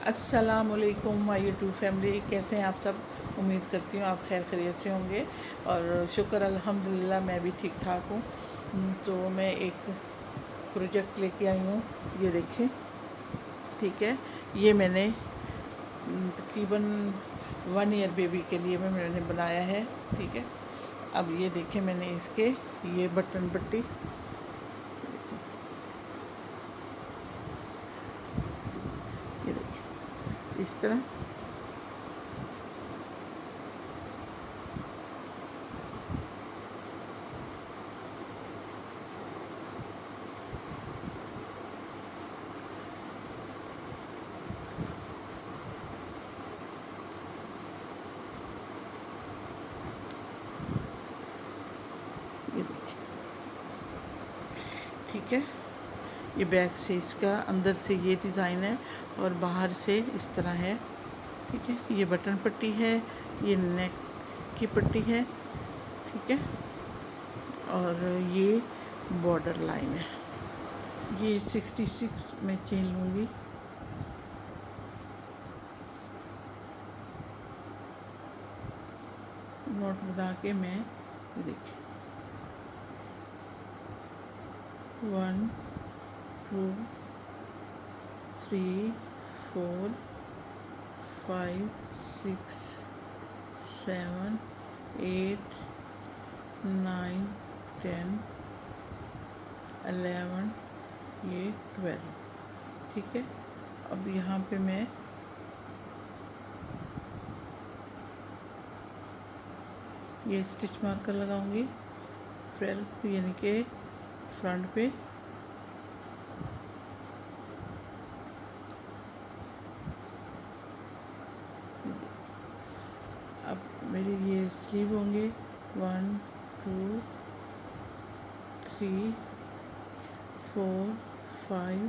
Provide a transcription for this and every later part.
अस्सलामुअलैकुम my YouTube family, कैसे हैं आप सब। उम्मीद करती हूँ आप खैर खैरियत से होंगे और शुक्र अल्हम्दुलिल्लाह मैं भी ठीक ठाक हूँ। तो मैं एक प्रोजेक्ट लेके आई हूँ, ये देखिए। ठीक है, ये मैंने तकरीबन 1 ईयर बेबी के लिए मैंने बनाया है। ठीक है, अब ये देखिए मैंने इसके ये बटन पट्टी, ये देखिए इस तरह। ये देखिए, ठीक है। ये बैक से इसका अंदर से ये डिज़ाइन है और बाहर से इस तरह है। ठीक है, ये बटन पट्टी है, ये नेक की पट्टी है। ठीक है, और ये बॉर्डर लाइन है। ये 66 में चेन लूँगी। नोट बना के मैं ये देखिए 1 2 3 4 5 6 7 8 9 10 11 ये 12। ठीक है, अब यहाँ पे मैं ये स्टिच मार्कर लगाऊंगी फ्रंट यानी कि फ्रंट पे। अब मेरी ये स्लीव होंगे 1 2 3 4 5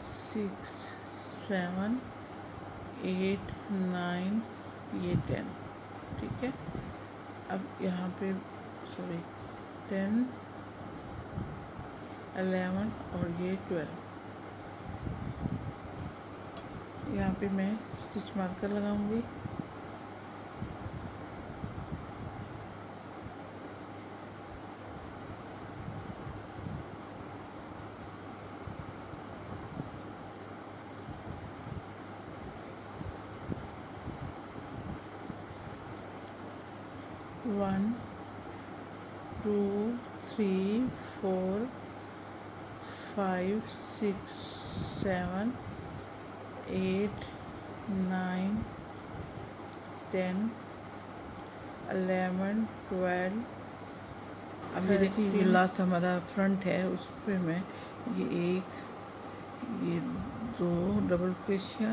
6 7 8 9 ये 10। ठीक है, अब यहाँ पे सॉरी 10 11 और ये 12। यहाँ पे मैं स्टिच मार्कर लगाऊंगी। वन 2 3 4 5 6 7 8 9 10 11 12। अब ये देखिए, ये लास्ट हमारा फ्रंट है, उस पर मैं ये एक ये 2 डबल क्रोशिया,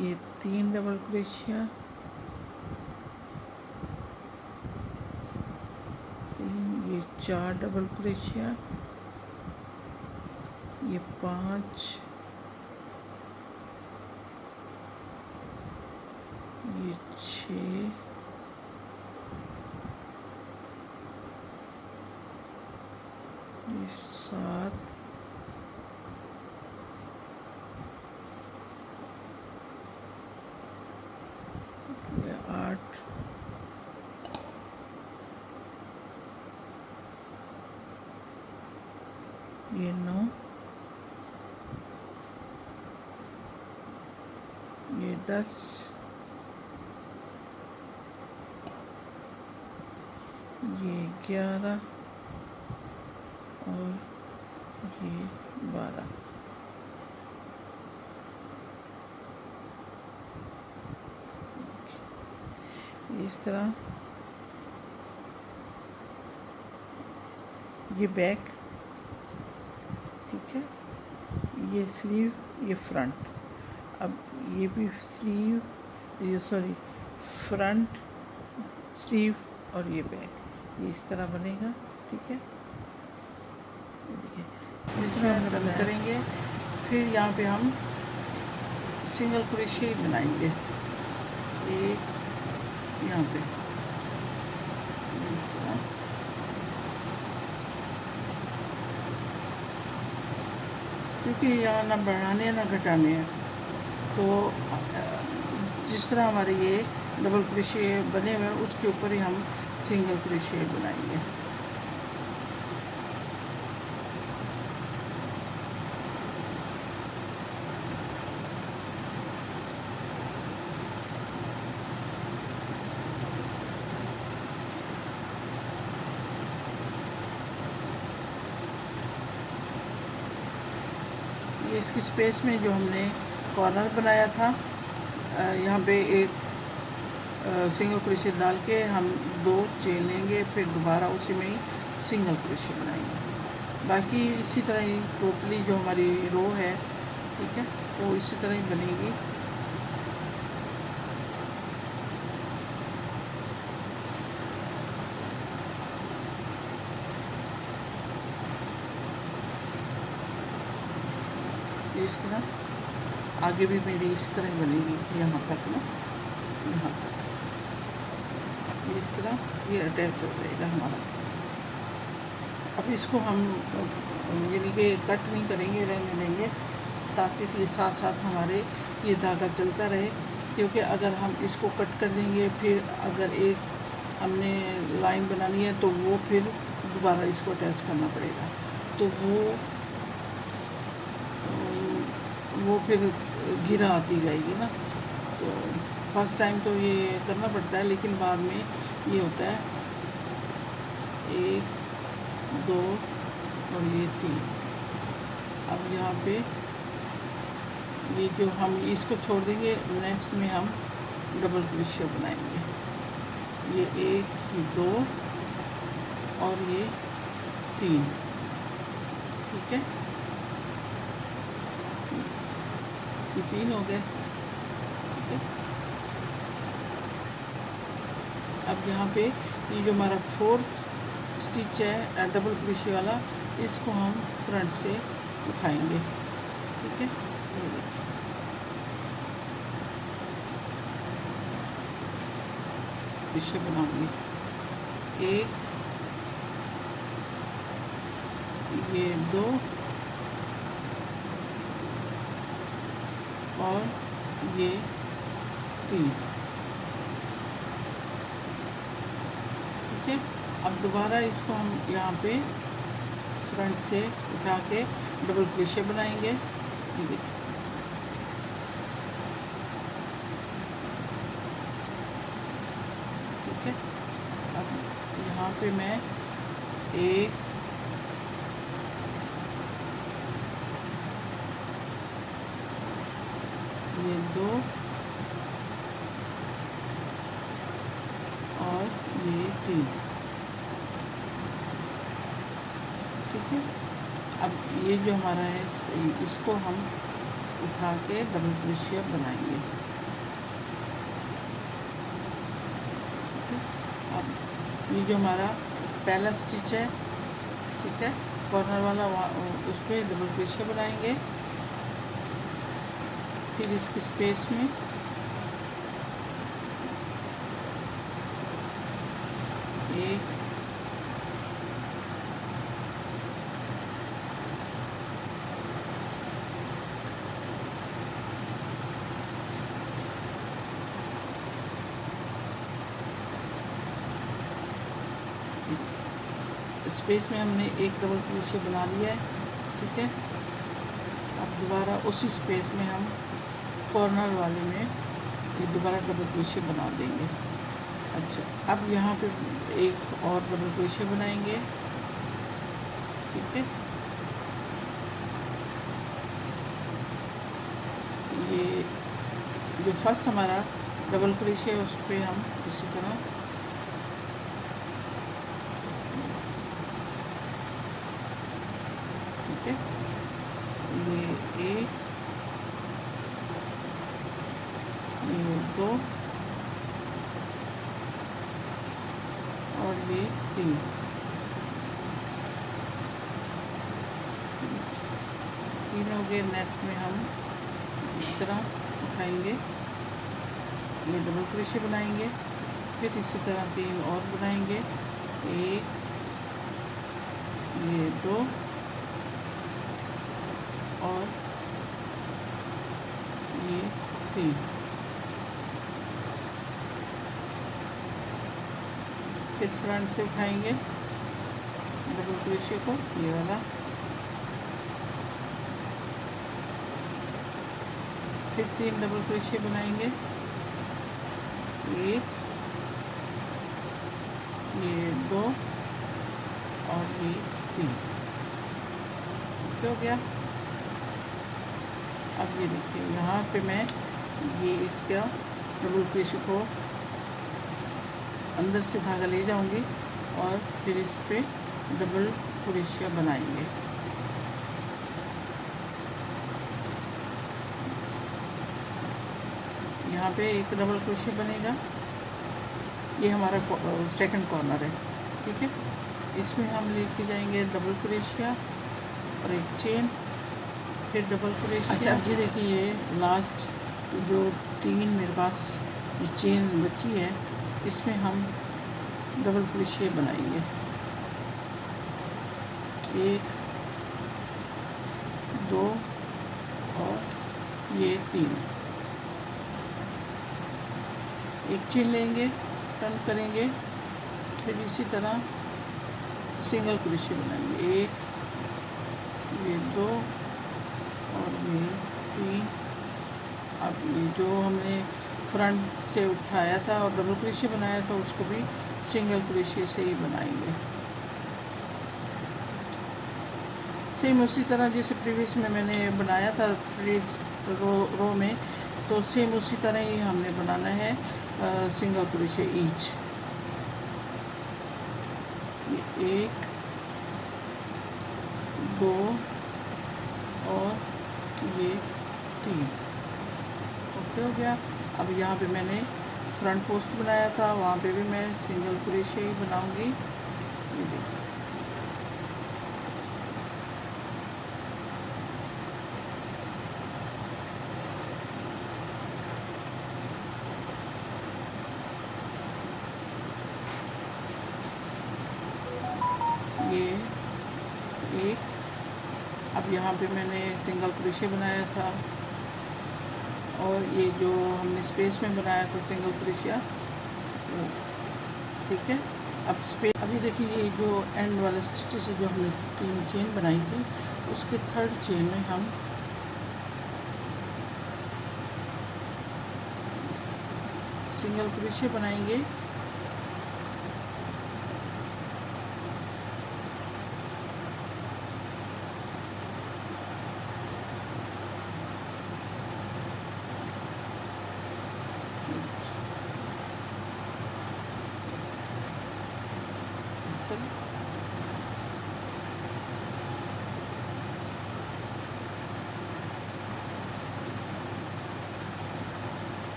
ये 3 डबल क्रोशिया, 3 ये 4 डबल क्रोशिया, ये 5 ये 6 ये 7 ये 8 ये 9 ये 10 ये 11 और ये 12। इस तरह ये बैक। ठीक है, ये स्लीव, ये फ्रंट। अब ये भी स्लीव, ये सॉरी फ्रंट स्लीव और ये बैक, ये इस तरह बनेगा। ठीक है, ये देखिए इस तरह हम डबल करेंगे। फिर यहाँ पे हम सिंगल क्रोशिया बनाएंगे एक यहाँ पे इस तरह। क्योंकि यहाँ ना बढ़ाने हैं ना घटाने हैं, तो जिस तरह हमारे ये डबल क्रोशिया बने हुए हैं उसके ऊपर ही हम सिंगल क्रोशिया बनाएंगे। ये इसकी स्पेस में जो हमने कॉर्नर बनाया था, यहाँ पे एक सिंगल क्रोशिया डाल के हम 2 चेन लेंगे, फिर दोबारा उसी में ही सिंगल क्रोशिया बनाएंगे। बाकी इसी तरह ही टोटली जो हमारी रो है, ठीक है, वो इसी तरह ही बनेगी। इस तरह आगे भी मेरी इसी तरह बनेगी, यहाँ तक ना, यहाँ तक इस तरह ये अटैच हो जाएगा हमारा। अब इसको हम यानी कि कट नहीं करेंगे, रहने देंगे, ताकि इसके साथ साथ हमारे ये धागा चलता रहे। क्योंकि अगर हम इसको कट कर देंगे, फिर अगर एक हमने लाइन बनानी है तो वो फिर दोबारा इसको अटैच करना पड़ेगा, तो वो फिर घिरा आती जाएगी ना। तो फर्स्ट टाइम तो ये करना पड़ता है, लेकिन बाद में ये होता है 1 2 और ये 3। अब यहाँ पे ये जो हम इसको छोड़ देंगे, नेक्स्ट में हम डबल क्रोशिया बनाएंगे। ये 1 2 और ये 3, ठीक है, ये 3 हो गए, ठीक है। अब यहाँ पे ये जो हमारा 4th स्टिच है डबल क्रोशिया वाला, इसको हम फ्रंट से उठाएंगे, ठीक है। ये देखिए, क्रोशिया बनाऊंगी, 1 ये 2 और ये 3, ठीक है। अब दोबारा इसको हम यहाँ पे फ्रंट से उठा के डबल क्रोशिया बनाएंगे, ये देखिए, ठीक है। अब यहाँ पे मैं 1 ये 2 और ये 3, ठीक है। अब ये जो हमारा है इसको हम उठा के डबल क्रोशिया बनाएंगे, ठीक है। अब ये जो हमारा पहला स्टिच है, ठीक है, कॉर्नर वाला, उस पर डबल क्रोशिया बनाएंगे। फिर इसकी स्पेस में एक स्पेस में हमने एक डबल क्रोशिया बना लिया है, ठीक है। अब दोबारा उसी स्पेस में हम कॉर्नर वाले में ये दोबारा डबल क्रोशिया बना देंगे। अच्छा, अब यहाँ पे एक और डबल क्रोशिया बनाएंगे, ठीक है। ये जो फर्स्ट हमारा डबल क्रोशिया है उस पर हम इसी तरह ठीक है, ये 1 ये 2 और ये 3, हो गए। नेक्स्ट में हम इस तरह उठाएंगे, ये डबल क्रोशिया बनाएंगे, फिर इसी तरह 3 और बनाएंगे, 1 ये 2 और ये 3। फिर फ्रंट से उठाएंगे डबल क्रोशिया को, ये वाला, फिर 3 डबल क्रोशिया बनाएंगे, 1, ये 2 और ये 3। क्या हो गया? अब ये देखिए यहाँ पे मैं ये इसका डबल क्रोशिया को अंदर से धागा ले जाऊंगी और फिर इस पे डबल क्रोशिया बनाएंगे। यहाँ पे एक डबल क्रोशिया बनेगा, ये हमारा सेकंड कॉर्नर है, ठीक है। इसमें हम लेके जाएंगे डबल क्रोशिया और एक चेन, फिर डबल क्रोशिया। अच्छा, अब ये देखिए ये लास्ट जो 3 मेरे पास ये चेन बची है, इसमें हम डबल क्रोशिया बनाएंगे, 1, 2 और ये 3। एक चेन लेंगे, टर्न करेंगे, फिर इसी तरह सिंगल क्रोशिया बनाएंगे, 1, ये 2 और ये 3। अब ये जो हमने फ्रंट से उठाया था और डबल क्रोशिया बनाया था, उसको भी सिंगल क्रोशिया से ही बनाएंगे। सेम उसी तरह जैसे प्रीवियस में मैंने बनाया था, प्रीवियस रो में, तो सेम उसी तरह ही हमने बनाना है सिंगल क्रोशिया ईच। 1, 2 और ये 3। ओके हो गया। अब यहाँ पे मैंने फ्रंट पोस्ट बनाया था, वहाँ पे भी मैं सिंगल क्रोशिया ही बनाऊंगी, ये देखिए। ये 1, अब यहाँ पे मैंने सिंगल क्रोशिया बनाया था और ये जो हमने स्पेस में बनाया था सिंगल क्रोशिया, वो ठीक है। अब स्पेस, अभी देखिए ये जो एंड वाला स्टिचेस जो हमने 3 चेन बनाई थी, उसके 3rd चेन में हम सिंगल क्रोशिया बनाएंगे,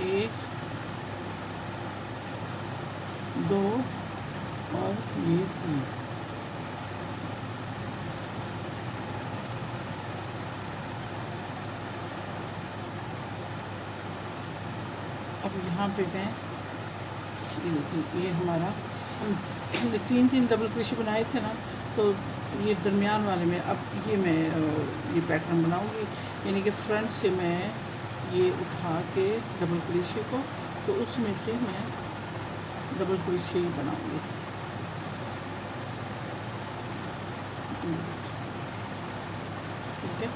एक, 2 और ये 3। अब यहाँ पे मैं ये देखिए, ये हमारा हमने 3 डबल क्रोशिया बनाए थे ना, तो ये दरमियान वाले में अब ये मैं ये पैटर्न बनाऊंगी, यानी कि फ्रंट से मैं ये उठा के डबल क्रोशिया को, तो उसमें से मैं डबल क्रोशिया ही बनाऊंगी। ठीक है,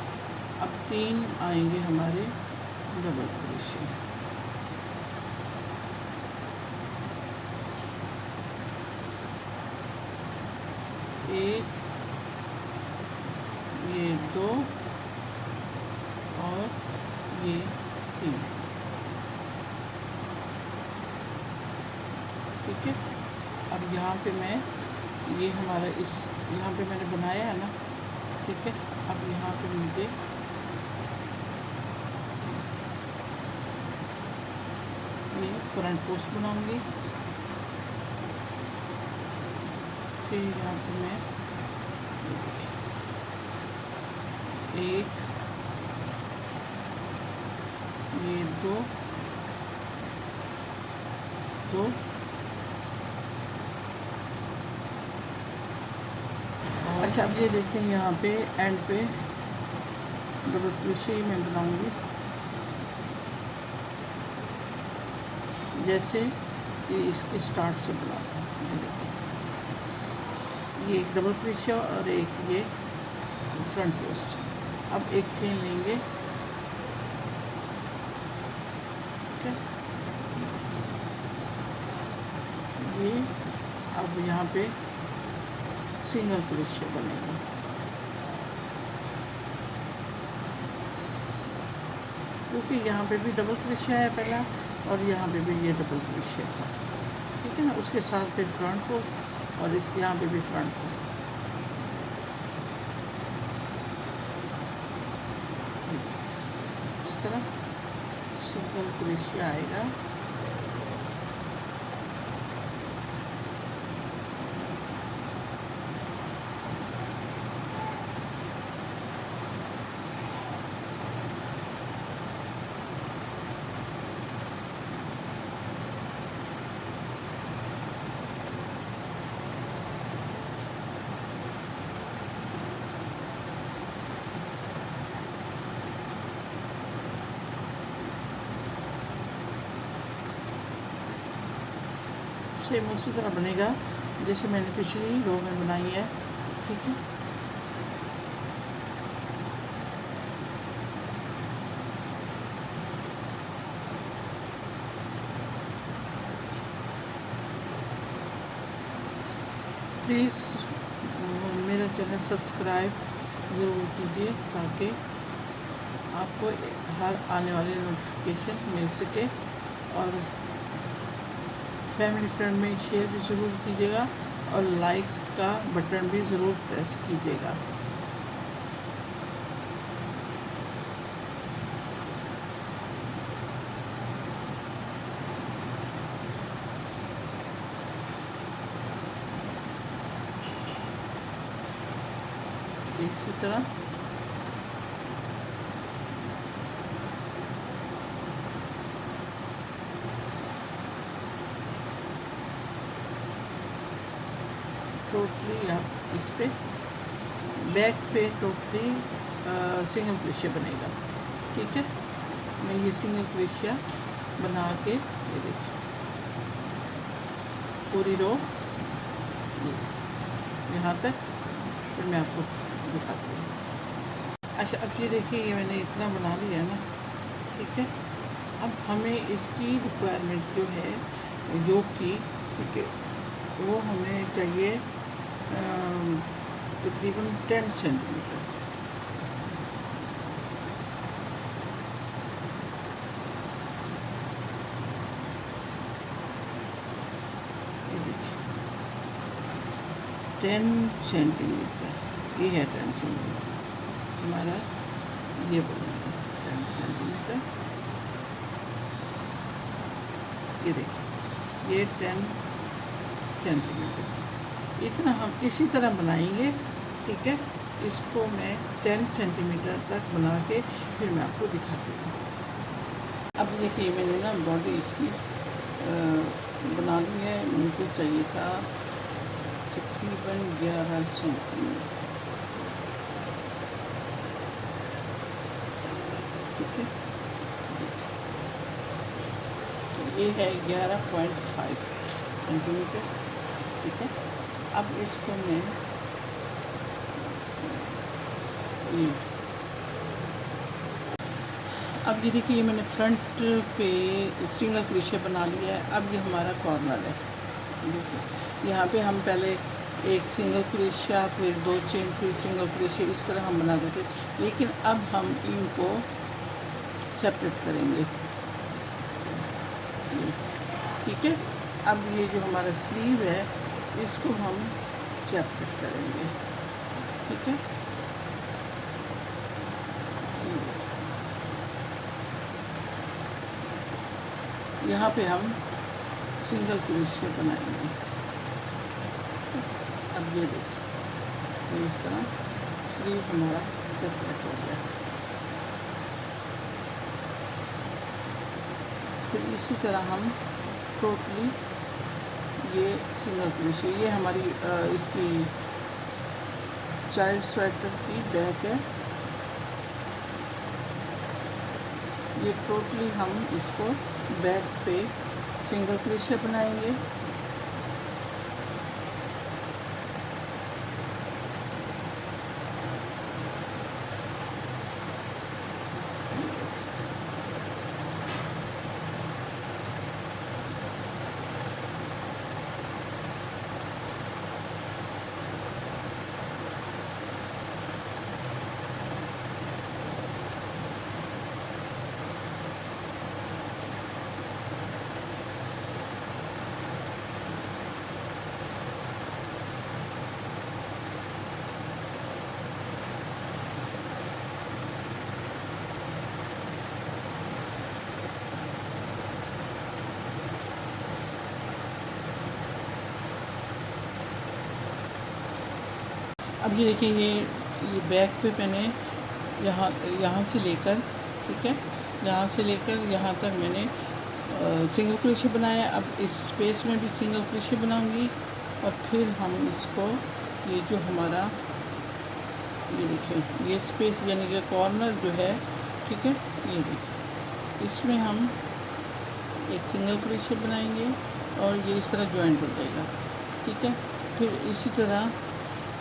अब 3 आएंगे हमारे डबल क्रोशिया। एक, ये 2 और ये 3। ठीक है, अब यहाँ पे मैं ये हमारा इस यहाँ पे मैंने बनाया है ना, ठीक है। अब यहाँ पे मुझे ये फ्रंट पोस्ट बनाऊंगी, फिर यहाँ पे मैं 1, ये 2 अच्छा, अच्छा, अब ये देखें यहाँ पे एंड पे डबल क्रोशे मैं बनाऊंगी, जैसे ये इसके स्टार्ट से बनाता हूँ। ये देखिए, ये एक डबल क्रोशे और एक ये फ्रंट पोस्ट। अब एक चेन लेंगे, ठीक है। ये अब यहाँ पे सिंगल क्रोशे बनेगा, क्योंकि यहाँ पे भी डबल क्रोशे है पहला और यहाँ पे भी ये डबल क्रोशे था, ठीक है ना। उसके साथ फिर फ्रंट पोस्ट और इस यहाँ पे भी फ्रंट पोस्ट। इस तरह सिंगल क्रोशे आएगा, सेम उसी तरह बनेगा जैसे मैंने पिछली रो में बनाई है, ठीक है। प्लीज़ मेरा चैनल सब्सक्राइब ज़रूर कीजिए ताकि आपको हर आने वाली नोटिफिकेशन मिल सके, और फैमिली फ्रेंड में शेयर भी ज़रूर कीजिएगा और लाइक का बटन भी ज़रूर प्रेस कीजिएगा। इसी तरह टोटली आप इस पे बैक पे टोटली सिंगल क्रोशिया बनेगा, ठीक है। मैं ये सिंगल क्रोशिया बना के ये देखिए पूरी रो यहाँ तक, फिर मैं आपको दिखाती हूँ। अच्छा, अब ये देखिए ये मैंने इतना बना लिया ना, ठीक है। अब हमें इसकी रिक्वायरमेंट जो है योग की, ठीक है, वो हमें चाहिए तकरीबन 10 सेंटीमीटर। ये देखिए 10 सेंटीमीटर, ये है 10 सेंटीमीटर हमारा, ये बनेगा 10 सेंटीमीटर। ये देखिए ये 10 सेंटीमीटर, इतना हम इसी तरह बनाएंगे, ठीक है। इसको मैं 10 सेंटीमीटर तक बना के फिर मैं आपको दिखाती हूँ। अब देखिए मैंने ना बॉडी इसकी बना ली है, मुझे चाहिए था तकरीबन 11 सेंटीमीटर, ठीक है। ये है 11.5 सेंटीमीटर, ठीक है। अब इसको मैं ये अब ये देखिए मैंने फ्रंट पे सिंगल क्रोशिया बना लिया है। अब ये हमारा कॉर्नर है, देखिए यहाँ पे हम पहले एक सिंगल क्रोशिया, फिर 2 चेन, फिर सिंगल क्रोशिया, इस तरह हम बना देते, लेकिन अब हम इनको सेपरेट करेंगे, ठीक है। अब ये जो हमारा स्लीव है इसको हम सेपरेट करेंगे, ठीक है। यहाँ पे हम सिंगल क्रोशिया बनाएंगे। अब ये देखिए इस तरह स्लीव हमारा सेपरेट हो गया। फिर इसी तरह हम टोटली ये सिंगल क्रोशिया, ये हमारी इसकी चाइल्ड स्वेटर की बैक है। ये टोटली हम इसको बैक पे सिंगल क्रोशे बनाएंगे। अब ये देखिए, ये बैक पे मैंने यहाँ से लेकर, ठीक है, यहाँ से लेकर यहाँ तक मैंने सिंगल क्रोशे बनाया। अब इस स्पेस में भी सिंगल क्रोशे बनाऊंगी और फिर हम इसको, ये जो हमारा, ये देखिए ये स्पेस यानी कि कॉर्नर जो है, ठीक है, ये देखिए इसमें हम एक सिंगल क्रोशे बनाएंगे और ये इस तरह जॉइंट हो जाएगा, ठीक है। फिर इसी तरह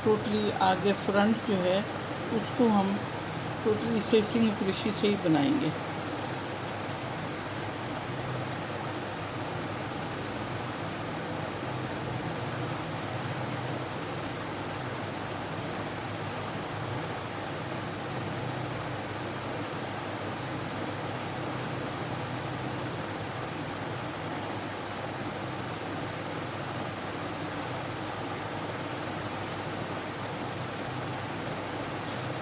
टोटली आगे फ्रंट जो है उसको हम टोटली इसे सिंगल क्रोशे से ही बनाएंगे।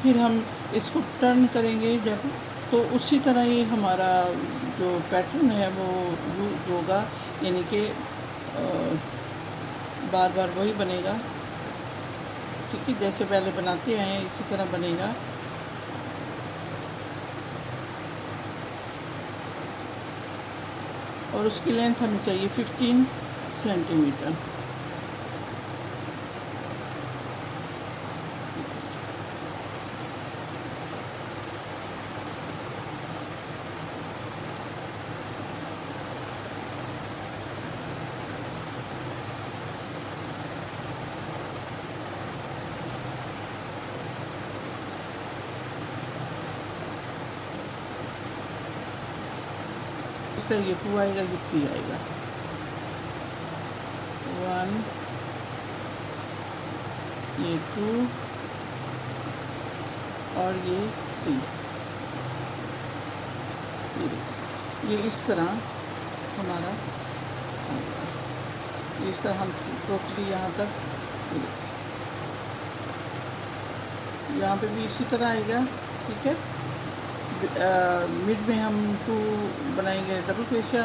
फिर हम इसको टर्न करेंगे जब, तो उसी तरह ही हमारा जो पैटर्न है वो यूज होगा, यानी कि बार बार वही बनेगा, ठीक है, जैसे पहले बनाते आए हैं इसी तरह बनेगा। और उसकी लेंथ हमें चाहिए 15 सेंटीमीटर। ये 2 आएगा, ये 3 आएगा, 1, ये 2 और ये 3। ये देखिए, ये इस तरह हमारा आएगा, ये इस तरह हम टोटली यहाँ तक, ये देखिए यहाँ पे भी इसी तरह आएगा, ठीक है। मिड में हम 2 बनाएंगे डबल क्रोशिया,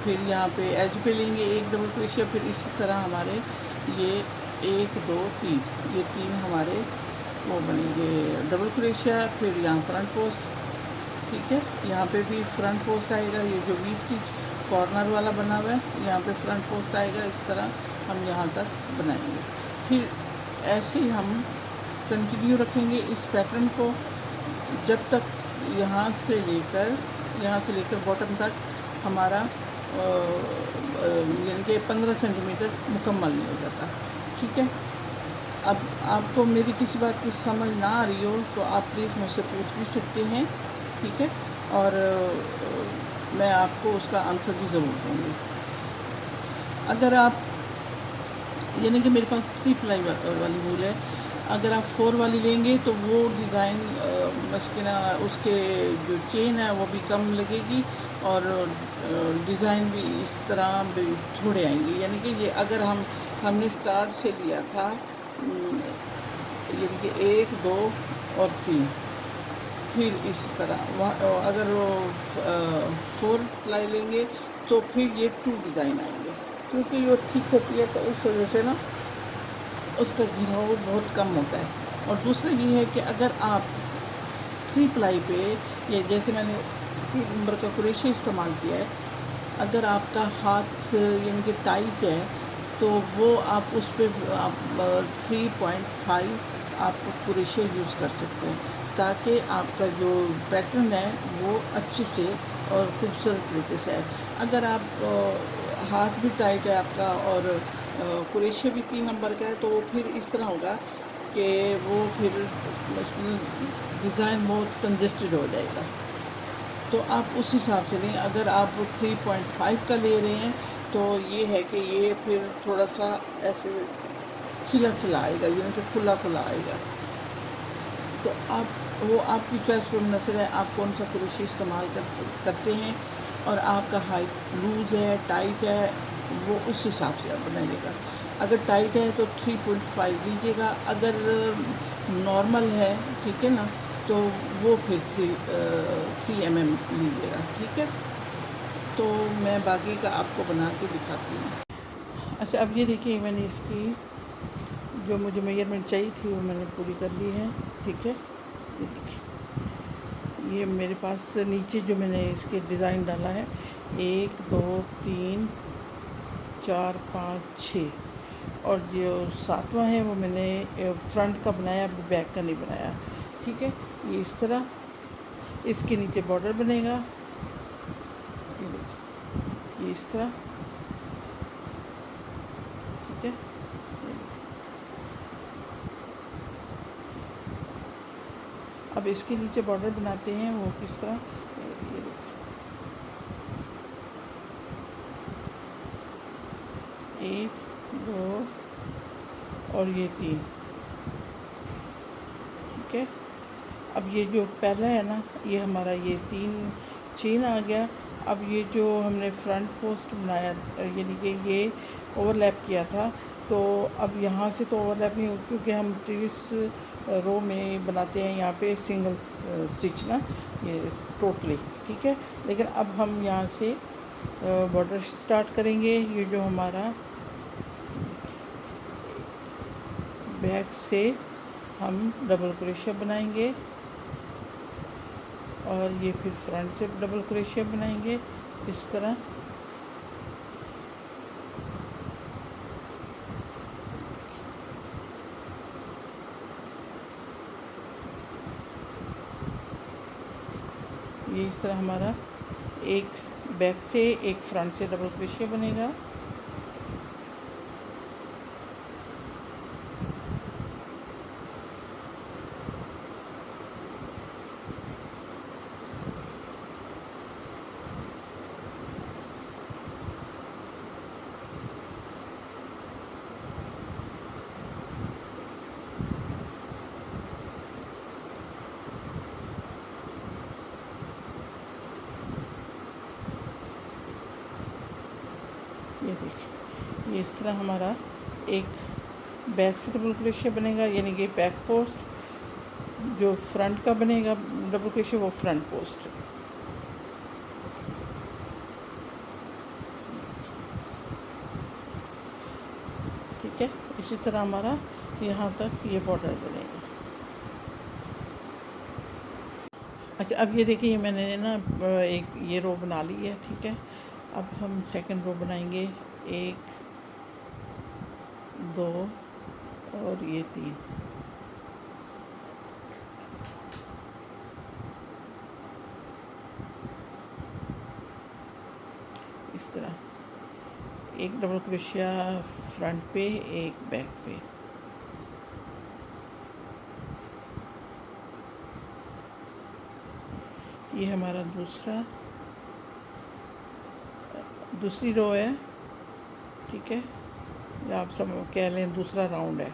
फिर यहाँ पे एज पे लेंगे एक डबल क्रोशिया, फिर इसी तरह हमारे ये 1 2 3, ये 3 हमारे वो बनेंगे डबल क्रोशिया। फिर यहाँ फ्रंट पोस्ट, ठीक है, यहाँ पे भी फ्रंट पोस्ट आएगा, ये जो वी स्टिच कॉर्नर वाला बना हुआ है यहाँ पे फ्रंट पोस्ट आएगा, इस तरह हम यहाँ तक बनाएंगे। फिर ऐसे ही हम कंटिन्यू रखेंगे इस पैटर्न को जब तक यहाँ से लेकर बॉटम तक हमारा यानी कि 15 सेंटीमीटर मुकम्मल नहीं हो जाता, ठीक है। अब आपको मेरी किसी बात की समझ ना आ रही हो तो आप प्लीज़ मुझसे पूछ भी सकते हैं, ठीक है, और मैं आपको उसका आंसर भी ज़रूर दूँगी। अगर आप, यानी कि मेरे पास 3 प्लाई वाली वूल है, अगर आप 4 वाली लेंगे तो वो डिज़ाइन मशकिना उसके जो चेन है वो भी कम लगेगी और डिज़ाइन भी इस तरह भी थोड़े आएंगे। यानी कि ये अगर हमने स्टार्ट से लिया था, यानी कि 1 2 और 3, फिर इस तरह अगर 4 प्लाई लेंगे तो फिर ये 2 डिज़ाइन आएंगे, क्योंकि वो ठीक होती है तो इस वजह से ना उसका घिराव बहुत कम होता है। और दूसरा ये है कि अगर आप 3 प्लाई पे, ये जैसे मैंने 3 नंबर का क्रोशे इस्तेमाल किया है, अगर आपका हाथ यानी कि टाइट है तो वो आप उस पर आप 3.5 आप कुरेशिया यूज़ कर सकते हैं, ताकि आपका जो पैटर्न है वो अच्छे से और खूबसूरत तरीके से आए। अगर आप हाथ भी टाइट है आपका और कुरेशिया भी 3 नंबर का है, तो वो फिर इस तरह होगा कि वो फिर डिज़ाइन बहुत कंजेस्टेड हो जाएगा। तो आप उस हिसाब से लें। अगर आप 3.5 का ले रहे हैं तो ये है कि ये फिर थोड़ा सा ऐसे खिला खिला आएगा, यानी कि खुला खुला आएगा। तो आप वो आपकी चॉइस पर मुनहसर है, आप कौन सा कुरेशी इस्तेमाल करते हैं, और आपका हाइट लूज़ है टाइट है, वो उस हिसाब से आप बनाइएगा। अगर टाइट है तो 3.5 लीजिएगा, अगर नॉर्मल है, ठीक है ना, तो वो फिर 3 mm लीजिएगा, ठीक है। तो मैं बाकी का आपको बना के दिखाती हूँ। अच्छा, अब ये देखिए, मैंने इसकी जो मुझे मेजरमेंट चाहिए थी वो मैंने पूरी कर ली है, ठीक है। ये देखिए, ये मेरे पास नीचे जो मैंने इसके डिज़ाइन डाला है 1 2 3 4 5 6, और जो 7वां है वो मैंने फ्रंट का बनाया, बैक का नहीं बनाया, ठीक है। ये इस तरह इसके नीचे बॉर्डर बनेगा, ये देखिए, ये इस तरह, ठीक है। अब इसके नीचे बॉर्डर बनाते हैं वो किस तरह, ये देखिए, 1 2 और ये 3, ठीक है। अब ये जो पहला है ना, ये हमारा ये 3 चेन आ गया। अब ये जो हमने फ्रंट पोस्ट बनाया, यानी कि ये ओवरलैप किया था, तो अब यहाँ से तो ओवरलैप नहीं हो, क्योंकि हम प्रीवियस रो में बनाते हैं यहाँ पे सिंगल स्टिच ना, ये टोटली, ठीक है। लेकिन अब हम यहाँ से बॉर्डर स्टार्ट करेंगे। ये जो हमारा बैक से हम डबल क्रोशिया बनाएंगे, और ये फिर फ्रंट से डबल क्रोशिया बनाएंगे इस तरह। ये इस तरह हमारा एक बैक से एक फ्रंट से डबल क्रोशिया बनेगा। ये देखिए, ये इस तरह हमारा एक बैक से डबल क्रोशिया बनेगा, यानी कि बैक पोस्ट। जो फ्रंट का बनेगा डबल क्रोशिया, वो फ्रंट पोस्ट, ठीक है। इसी तरह हमारा यहाँ तक ये बॉर्डर बनेगा। अच्छा, अब ये देखिए, मैंने ना एक ये रो बना ली है, ठीक है। अब हम सेकंड रो बनाएंगे, 1 2 और ये 3, इस तरह एक डबल क्रोशिया फ्रंट पे, एक बैक पे। ये हमारा दूसरी रो है, ठीक है, या आप सब कह लें दूसरा राउंड है।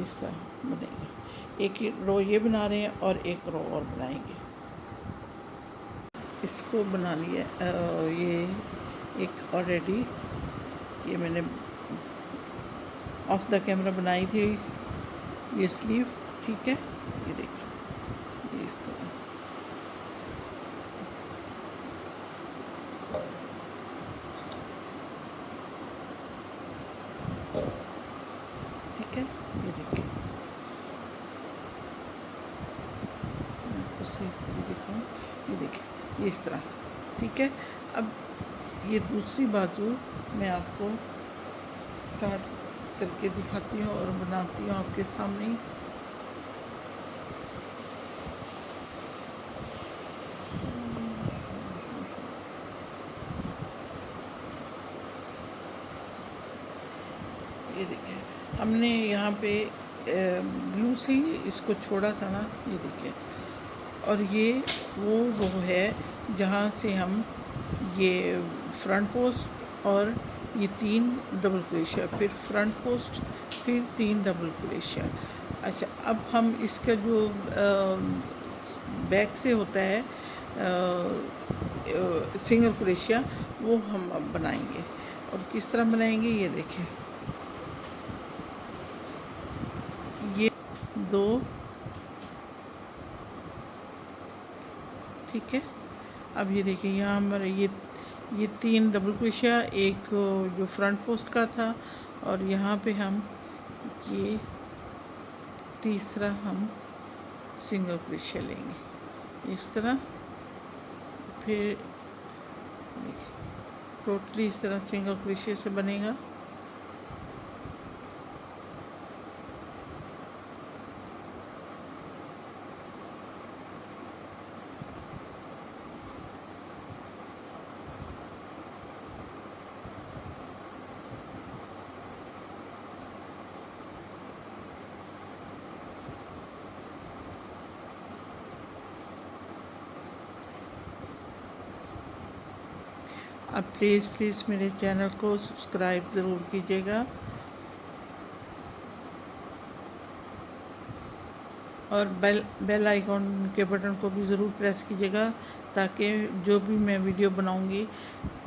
इस तरह बनेगा। एक रो ये बना रहे हैं और एक रो और बनाएंगे। इसको बना लिया, ये एक ऑलरेडी ये मैंने ऑफ द कैमरा बनाई थी, ये स्लीव, ठीक है। ये देखिए ये इस तरह, ठीक है। ये देखिए मैं आपको सही भी दिखाऊँ, ये देखिए ये इस तरह, ठीक है। अब ये दूसरी बाजू मैं आपको स्टार्ट करके दिखाती हूँ और बनाती हूँ आपके सामने। ये देखिए हमने यहाँ पे ब्लू से ही इसको छोड़ा था ना, ये देखिए। और ये वो रो है जहाँ से हम ये फ्रंट पोस्ट और ये 3 डबल क्रोशिया, फिर फ्रंट पोस्ट, फिर 3 डबल क्रोशिया। अच्छा, अब हम इसका जो बैक से होता है सिंगल क्रोशिया, वो हम अब बनाएंगे। और किस तरह बनाएंगे ये देखिए, ये 2, ठीक है। अब ये देखिए यहाँ हमारे ये 3 डबल क्रोशिया, एक जो फ्रंट पोस्ट का था, और यहाँ पे हम ये तीसरा हम सिंगल क्रोशिया लेंगे इस तरह। फिर देखिए टोटली इस तरह सिंगल क्रोशिया से बनेगा। अब प्लीज़ मेरे चैनल को सब्सक्राइब ज़रूर कीजिएगा और बेल आइकॉन के बटन को भी ज़रूर प्रेस कीजिएगा, ताकि जो भी मैं वीडियो बनाऊंगी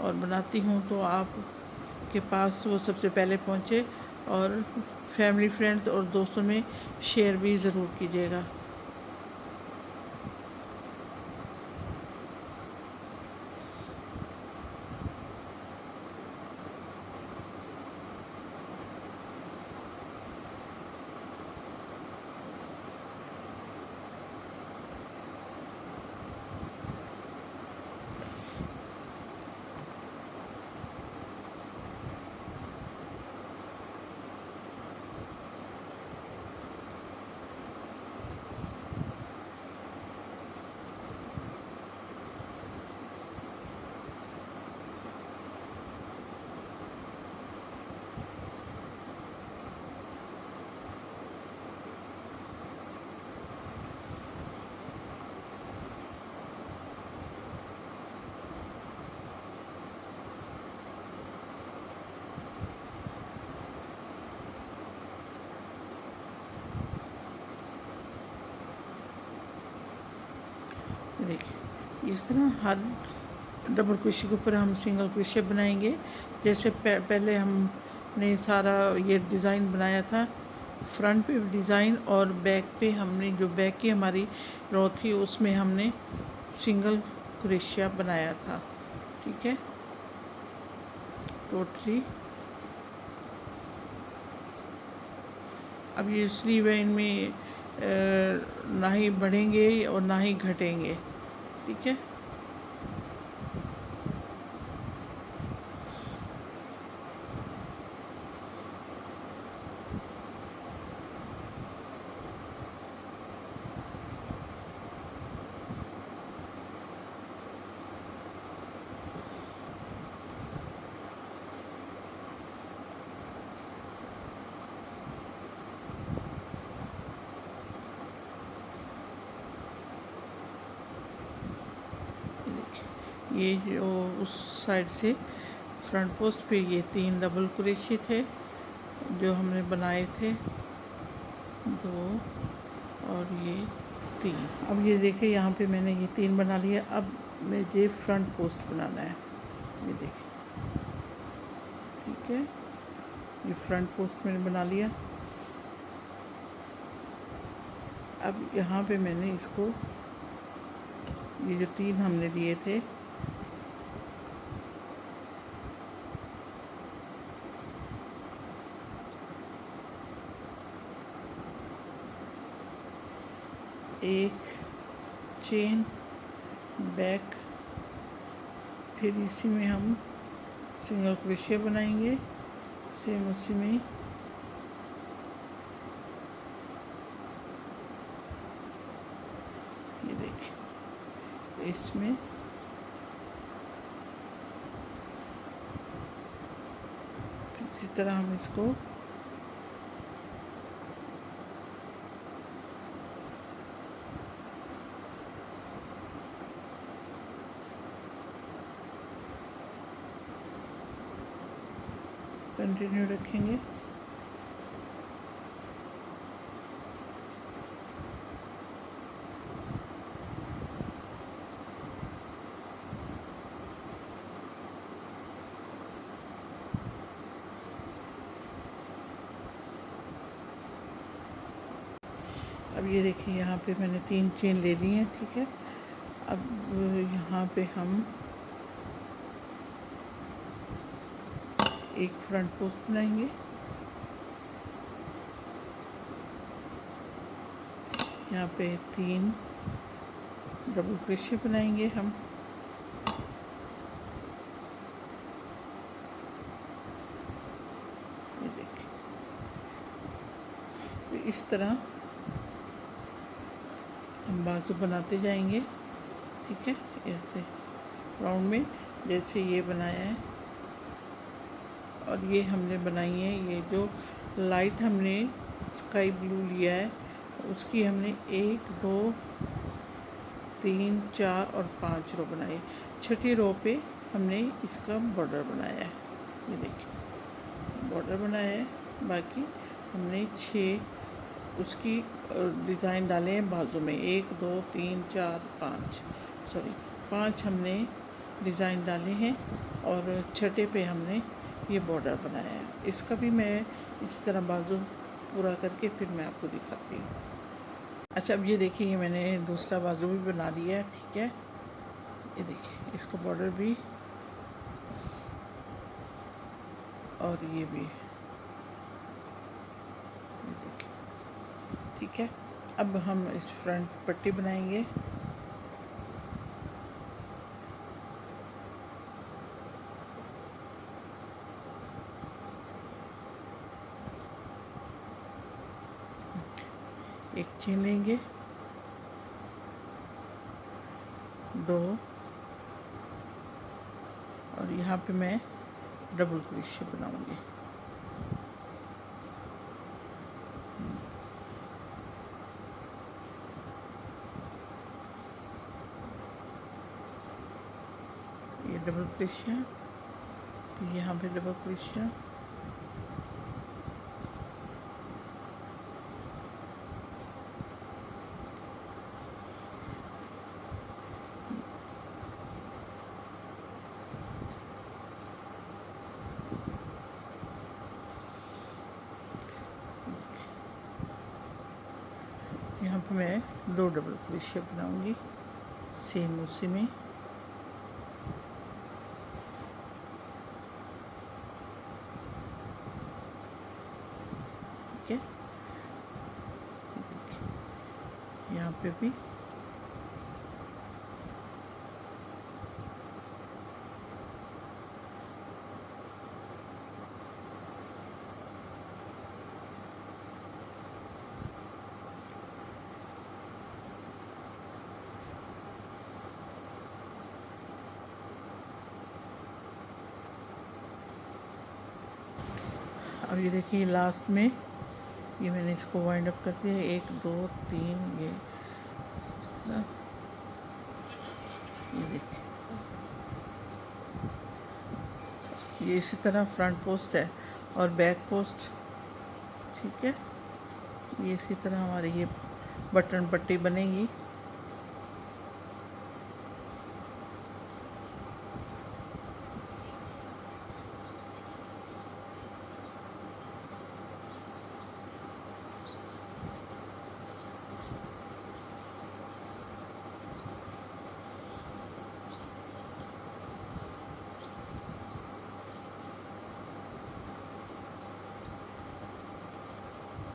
और बनाती हूँ तो आप के पास वो सबसे पहले पहुँचे। और फैमिली, फ्रेंड्स और दोस्तों में शेयर भी ज़रूर कीजिएगा। देखिए इस तरह हर डबल क्रोशिया के ऊपर हम सिंगल क्रोशिया बनाएंगे। जैसे पहले हमने सारा ये डिज़ाइन बनाया था, फ्रंट पे डिज़ाइन और बैक पे हमने जो बैक की हमारी रो थी उसमें हमने सिंगल क्रोशिया बनाया था, ठीक है। टोटली अब ये स्लीव है, इनमें ना ही बढ़ेंगे और ना ही घटेंगे, ठीक है। ये जो उस साइड से फ्रंट पोस्ट पे ये 3 डबल क्रोशिया थे जो हमने बनाए थे, 2 और ये 3। अब ये देखिए यहाँ पे मैंने ये 3 बना लिया। अब मुझे फ्रंट पोस्ट बनाना है, ये देखिए, ठीक है। ये फ्रंट पोस्ट मैंने बना लिया। अब यहाँ पे मैंने इसको, ये जो 3 हमने लिए थे, एक चेन बैक, फिर इसी में हम सिंगल क्रोशिया बनाएंगे, सेम उसी में ये देखिए, इसमें इसी तरह हम इसको कंटिन्यू रखेंगे। अब ये देखिए, यहाँ पे मैंने 3 चेन ले ली हैं, ठीक है। अब यहाँ पे हम एक फ्रंट पोस्ट बनाएंगे, यहाँ पे 3 डबल क्रोशिया बनाएंगे हम, ये देखिए। तो इस तरह हम बाजू बनाते जाएंगे, ठीक है, ऐसे राउंड में, जैसे ये बनाया है। और ये हमने बनाई है, ये जो लाइट हमने स्काई ब्लू लिया है, उसकी हमने 1 2 3 4 और 5 रो बनाई। छठी रो पे हमने इसका बॉर्डर बनाया है, ये देखिए बॉर्डर बनाया है। बाकी हमने 6 उसकी डिज़ाइन डाले हैं बाजू में, 1 2 3 4 5, सॉरी 5 हमने डिज़ाइन डाले हैं, और छठे पे हमने ये बॉर्डर बनाया है। इसका भी मैं इस तरह बाजू पूरा करके फिर मैं आपको दिखाती हूँ। अच्छा, अब ये देखिए, ये मैंने दूसरा बाजू भी बना लिया है, ठीक है। ये देखिए, इसको बॉर्डर भी और ये भी, ये देखिए, ठीक है। अब हम इस फ्रंट पट्टी बनाएंगे। एक चेन लेंगे, 2, और यहाँ पे मैं डबल क्रोशिया बनाऊंगी। ये डबल क्रोशिया, यहाँ पे डबल क्रोशिया, यहाँ पे मैं 2 डबल क्रोशिया बनाऊंगी, सेम उसी में। ठीक है, यहाँ पे भी अब ये देखिए, लास्ट में ये मैंने इसको वाइंड अप कर दिया, 1 2 3, ये इस तरह, ये देखिए, ये इसी तरह फ्रंट पोस्ट है और बैक पोस्ट, ठीक है। ये इसी तरह हमारी ये बटन पट्टी बनेगी।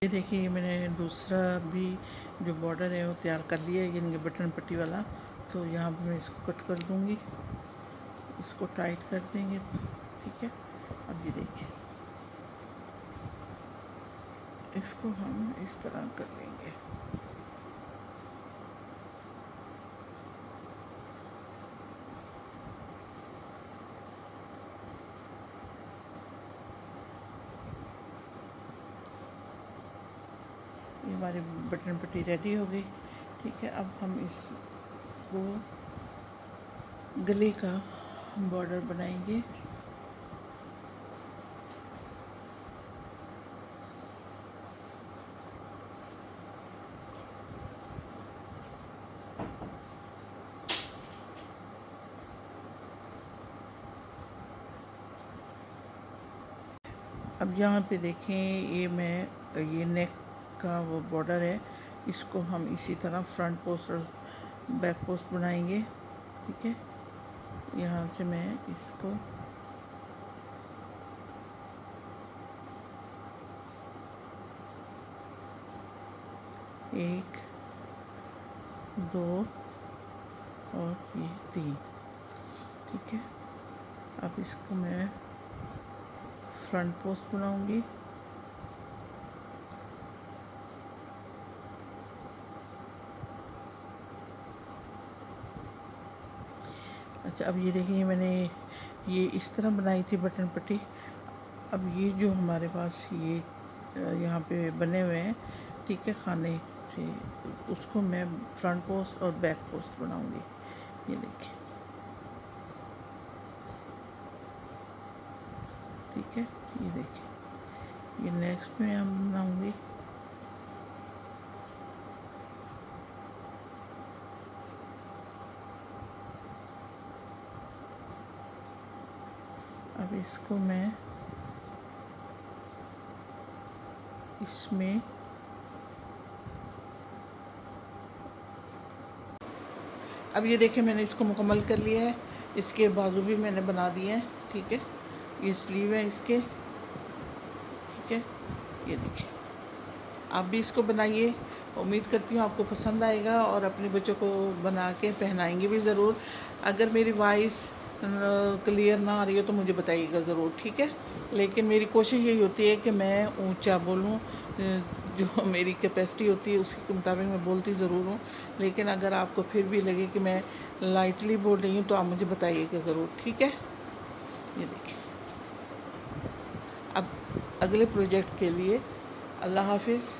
ये देखिए, ये मैंने दूसरा भी जो बॉर्डर है वो तैयार कर लिया है, यानी कि बटन पट्टी वाला। तो यहाँ पर मैं इसको कट कर दूँगी, इसको टाइट कर देंगे, ठीक है। अब ये देखिए, इसको हम इस तरह कर लेंगे। ये हमारी बटन पट्टी रेडी हो गई, ठीक है। अब हम इसको गले का बॉर्डर बनाएंगे। अब यहाँ पे देखें, ये नेक का वो बॉर्डर है, इसको हम इसी तरह फ्रंट पोस्ट और बैक पोस्ट बनाएंगे, ठीक है। यहाँ से मैं इसको एक, दो और ये तीन, ठीक है। अब इसको मैं फ्रंट पोस्ट बनाऊंगी। अच्छा, अब ये देखिए, मैंने ये इस तरह बनाई थी बटन पट्टी। अब ये जो हमारे पास ये यहाँ पे बने हुए हैं, ठीक है, खाने से, उसको मैं फ्रंट पोस्ट और बैक पोस्ट बनाऊंगी। ये देखिए, ठीक है। ये देखिए, ये नेक्स्ट में हम बनाऊंगी। अब इसको मैं इसमें अब ये देखिए, मैंने इसको मुकम्मल कर लिया है। इसके बाजू भी मैंने बना दिए हैं, ठीक है। ये स्लीव है इसके, ठीक है। ये देखिए, आप भी इसको बनाइए। उम्मीद करती हूँ आपको पसंद आएगा और अपने बच्चों को बना के पहनाएंगे भी ज़रूर। अगर मेरी वॉइस क्लियर ना आ रही हो तो मुझे बताइएगा ज़रूर, ठीक है। लेकिन मेरी कोशिश यही होती है कि मैं ऊंचा बोलूँ, जो मेरी कैपेसिटी होती है उसके मुताबिक मैं बोलती ज़रूर हूँ। लेकिन अगर आपको फिर भी लगे कि मैं लाइटली बोल रही हूँ तो आप मुझे बताइएगा ज़रूर, ठीक है। ये देखिए, अब अगले प्रोजेक्ट के लिए अल्लाह हाफिज़।